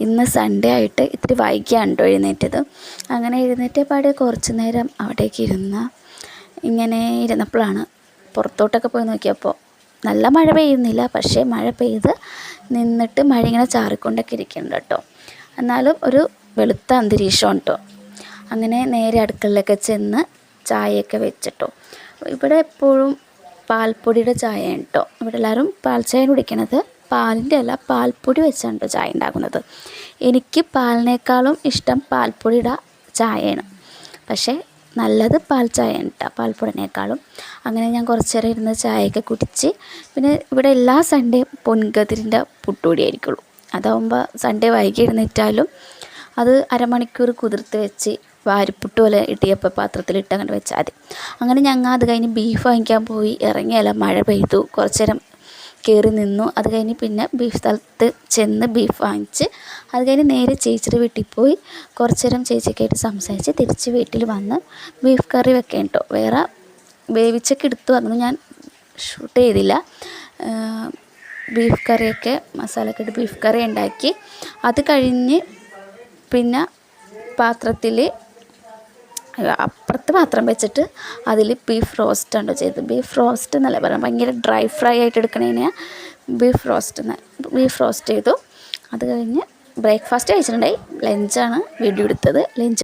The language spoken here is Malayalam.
ഇന്ന് സൺഡേ ആയിട്ട് ഇത്തിരി വൈകിയാണ് കേട്ടോ എഴുന്നേറ്റത്. അങ്ങനെ എഴുന്നേറ്റപാടെ കുറച്ച് നേരം അവിടേക്ക് ഇങ്ങനെ ഇരുന്നപ്പോഴാണ് പുറത്തോട്ടൊക്കെ പോയി നോക്കിയപ്പോൾ നല്ല മഴ പെയ്യുന്നില്ല, പക്ഷേ മഴ പെയ്ത് നിന്നിട്ട് മഴ ഇങ്ങനെ ചാറിക്കൊണ്ടൊക്കെ ഇരിക്കുന്നുണ്ട് കേട്ടോ. എന്നാലും ഒരു വെളുത്ത അന്തരീക്ഷമാണ് കേട്ടോ. അങ്ങനെ നേരെ അടുക്കളയിലൊക്കെ ചെന്ന് ചായയൊക്കെ വെച്ചിട്ടോ. ഇവിടെ എപ്പോഴും പാൽപ്പൊടിയുടെ ചായയാണ് കേട്ടോ. ഇവിടെ എല്ലാവരും പാൽ ചായ കുടിക്കണത് പാലിൻ്റെ അല്ല, പാൽപ്പൊടി വെച്ചാണ് കേട്ടോ ചായ ഉണ്ടാക്കുന്നത്. എനിക്ക് പാലിനേക്കാളും ഇഷ്ടം പാൽപ്പൊടിയുടെ ചായയാണ്, പക്ഷേ നല്ലത് പാൽ ചായയാണ് കേട്ടോ പാൽപ്പൊടിനേക്കാളും. അങ്ങനെ ഞാൻ കുറച്ച് നേരം ഇരുന്ന് ചായയൊക്കെ കുടിച്ച്, പിന്നെ ഇവിടെ എല്ലാ സൺഡേയും പൊൻകതിരിൻ്റെ പുട്ടുപൊടി ആയിരിക്കുള്ളൂ. അതാവുമ്പോൾ സൺഡേ വൈകി എഴുന്നേറ്റാലും അത് അരമണിക്കൂർ കുതിർത്ത് വെച്ച് വാരിപ്പുട്ട് പോലെ ഇടിയപ്പം പാത്രത്തിലിട്ട് അങ്ങോട്ട് വെച്ചാൽ മതി. അങ്ങനെ ഞങ്ങൾ അത് കഴിഞ്ഞ് ബീഫ് വാങ്ങിക്കാൻ പോയി. ഇറങ്ങിയല്ല മഴ പെയ്തു, കുറച്ച് നേരം കയറി നിന്നു. അത് കഴിഞ്ഞ് പിന്നെ ബീഫ് സ്ഥലത്ത് ചെന്ന് ബീഫ് വാങ്ങിച്ച് അത് കഴിഞ്ഞ് നേരെ ചേച്ചിയുടെ വീട്ടിൽ പോയി കുറച്ച് നേരം ചേച്ചിയൊക്കെയായിട്ട് സംസാരിച്ച് തിരിച്ച് വീട്ടിൽ വന്ന് ബീഫ് കറി വെക്കാൻ കേട്ടോ. വേറെ വേവിച്ചൊക്കെ എടുത്തു, അതൊന്നും ഞാൻ ഷൂട്ട് ചെയ്തില്ല. ബീഫ് കറിയൊക്കെ മസാലയൊക്കെ ഇട്ട് ബീഫ് കറി ഉണ്ടാക്കി. അത് കഴിഞ്ഞ് പിന്നെ പാത്രത്തിൽ അപ്പുറത്ത് പാത്രം വെച്ചിട്ട് അതിൽ ബീഫ് റോസ്റ്റാണ് ചെയ്തത്. ബീഫ് റോസ്റ്റ് എന്നല്ല പറയാം, ഭയങ്കര ഡ്രൈ ഫ്രൈ ആയിട്ട് എടുക്കണതിന് ബീഫ് റോസ്റ്റ് ചെയ്തു. അത് കഴിഞ്ഞ് ബ്രേക്ക്ഫാസ്റ്റ് കഴിച്ചിട്ടുണ്ടായി. ലഞ്ചാണ് വീഡിയോ എടുത്തത്. ലഞ്ച്